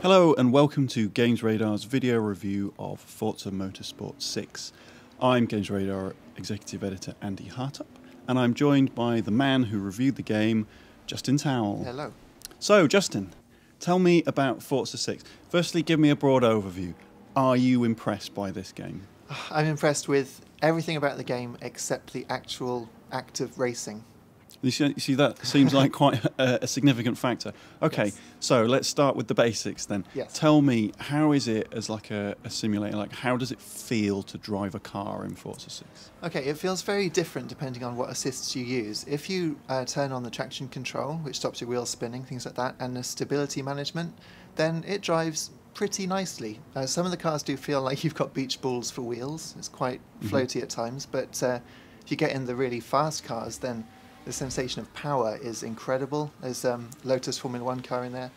Hello and welcome to Games Radar's video review of Forza Motorsport 6. I'm Games Radar Executive Editor Andy Hartup, and I'm joined by the man who reviewed the game, Justin Towell. Hello. So, Justin, tell me about Forza 6. Firstly, give me a broad overview. Are you impressed by this game? I'm impressed with everything about the game except the actual act of racing. You see, that seems like quite a significant factor. Okay, Yes. So let's start with the basics then. Yes. Tell me, how is it as like a simulator? Like, how does it feel to drive a car in Forza 6? Okay, it feels very different depending on what assists you use. If you turn on the traction control, which stops your wheels spinning, things like that, and the stability management, then it drives pretty nicely. Some of the cars do feel like you've got beach balls for wheels. It's quite floaty at times, but if you get in the really fast cars, then the sensation of power is incredible. There's Lotus Formula 1 car in there.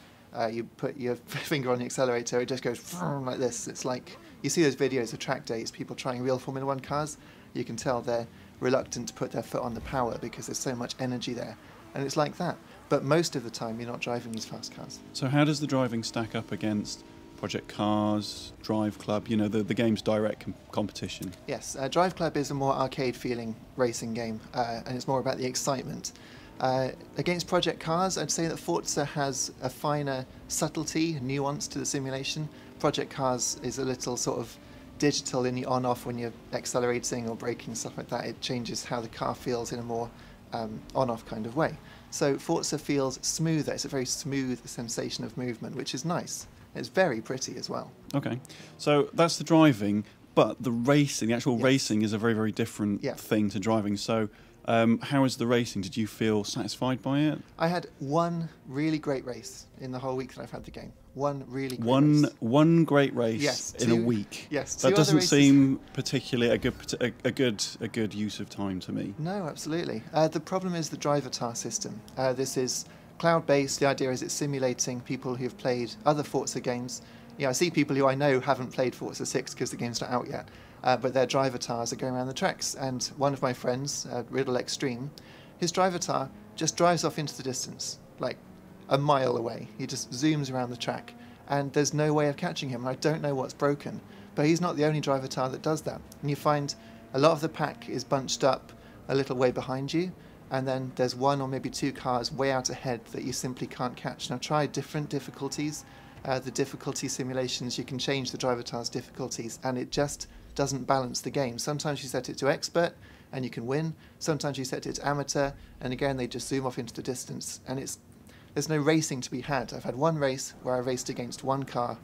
You put your finger on the accelerator, it just goes like this. It's like, you see those videos of track days, people trying real Formula 1 cars. You can tell they're reluctant to put their foot on the power because there's so much energy there. And it's like that. But most of the time, you're not driving these fast cars. So how does the driving stack up against Project Cars, Drive Club, you know, the game's direct competition? Yes, Drive Club is a more arcade-feeling racing game, and it's more about the excitement. Against Project Cars, I'd say that Forza has a finer subtlety, nuance to the simulation. Project Cars is a little sort of digital in the on-off when you're accelerating or braking, stuff like that. It changes how the car feels in a more on-off kind of way. So Forza feels smoother. It's a very smooth sensation of movement, which is nice. It's very pretty as well. Okay, so that's the driving, but the racing, the actual Yes. racing is a very, very different thing to driving. So how is the racing? Did you feel satisfied by it? I had one really great race in the whole week that I've had the game. One really great race. One great race Yes, in a week. Yes, two That other doesn't races. seem particularly a good use of time to me. No, absolutely. The problem is the driver tar system. This is cloud-based. The idea is it's simulating people who've played other Forza games. Yeah, I see people who I know haven't played Forza 6 because the game's not out yet, but their driver tars are going around the tracks. And one of my friends, Riddle Extreme, his driver tar just drives off into the distance, like a mile away. He just zooms around the track, and there's no way of catching him. I don't know what's broken, but he's not the only driver tar that does that. And you find a lot of the pack is bunched up a little way behind you, and then there's one or maybe two cars way out ahead that you simply can't catch. Now try different difficulties. The difficulty simulations, you can change the driver tar's difficulties, and it just doesn't balance the game. Sometimes you set it to expert and you can win. Sometimes you set it to amateur, and again they just zoom off into the distance, and there's no racing to be had. I've had one race where I raced against one car,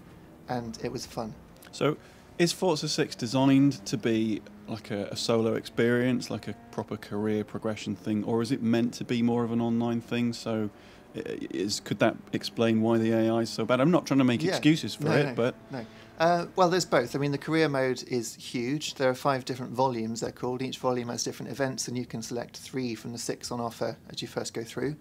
and it was fun. So is Forza 6 designed to be like a solo experience, like a proper career progression thing, or is it meant to be more of an online thing? So could that explain why the AI is so bad? I'm not trying to make excuses for it, but... No. Well, there's both. I mean, the career mode is huge. There are 5 different volumes, they're called. Each volume has different events, and you can select 3 from the 6 on offer as you first go through.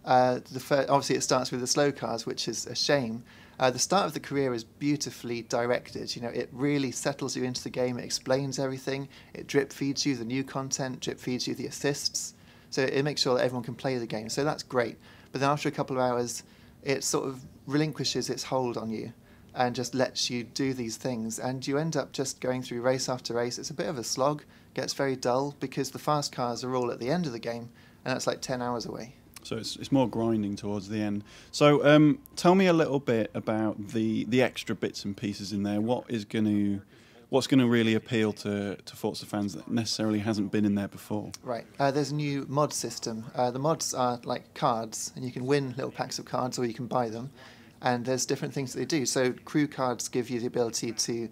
Obviously, it starts with the slow cars, which is a shame. The start of the career is beautifully directed. You know, it really settles you into the game. It explains everything. It drip feeds you the new content, drip feeds you the assists. So it makes sure that everyone can play the game. So that's great. But then after a couple of hours, it sort of relinquishes its hold on you and just lets you do these things. And you end up just going through race after race. It's a bit of a slog, gets very dull because the fast cars are all at the end of the game, and that's like 10 hours away. So it's more grinding towards the end. So tell me a little bit about the extra bits and pieces in there. What's going to really appeal to Forza fans that necessarily hasn't been in there before? Right. There's a new mod system. The mods are like cards, and you can win little packs of cards or you can buy them. And there's different things that they do. So crew cards give you the ability to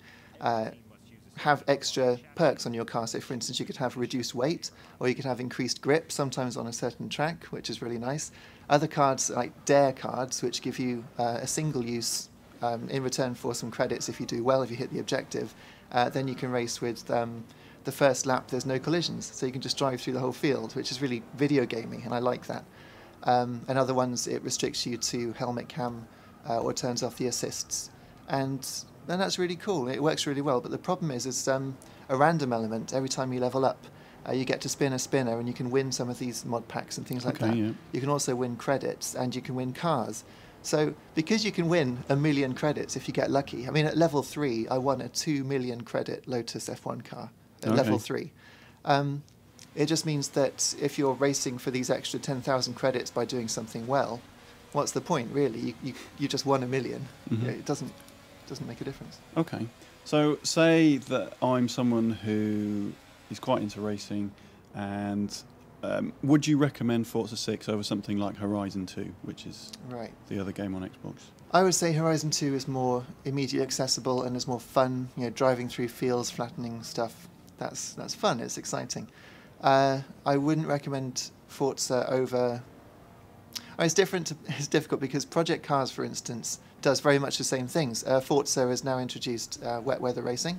have extra perks on your car. So for instance, you could have reduced weight, or you could have increased grip, sometimes on a certain track, which is really nice. Other cards, like dare cards, which give you a single use in return for some credits if you do well, if you hit the objective. Then you can race with the first lap, there's no collisions, so you can just drive through the whole field, which is really video gaming, and I like that. And other ones, it restricts you to helmet cam or turns off the assists. And that's really cool. It works really well. But the problem is a random element every time you level up. You get to spin a spinner, and you can win some of these mod packs and things like that. Yeah. You can also win credits, and you can win cars. So because you can win 1 million credits if you get lucky. I mean, at level 3, I won a 2 million credit Lotus F1 car at level 3. It just means that if you're racing for these extra 10,000 credits by doing something well, what's the point, really? You just won 1 million. It doesn't make a difference. Okay. So say that I'm someone who is quite into racing, and would you recommend Forza 6 over something like Horizon 2, which is the other game on Xbox? I would say Horizon 2 is more immediately accessible and is more fun. You know, driving through fields, flattening stuff. That's fun. It's exciting. I wouldn't recommend Forza over. It's different. It's difficult because Project Cars, for instance, does very much the same things. Forza has now introduced wet weather racing,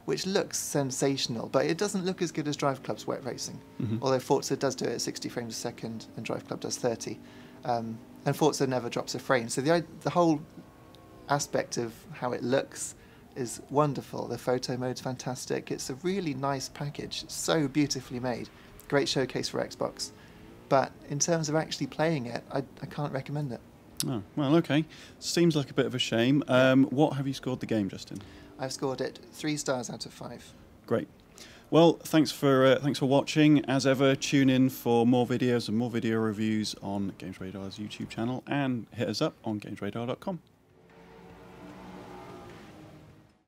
which looks sensational, but it doesn't look as good as Drive Club's wet racing. Although Forza does do it at 60 frames a second and Drive Club does 30. And Forza never drops a frame. So the whole aspect of how it looks is wonderful. The photo mode's fantastic. It's a really nice package. It's so beautifully made. Great showcase for Xbox. But in terms of actually playing it, I can't recommend it. Oh, well, okay. Seems like a bit of a shame. What have you scored the game, Justin? I've scored it 3 stars out of 5. Great. Well, thanks for watching. As ever, tune in for more videos and more video reviews on Games Radar's YouTube channel, and hit us up on GamesRadar.com.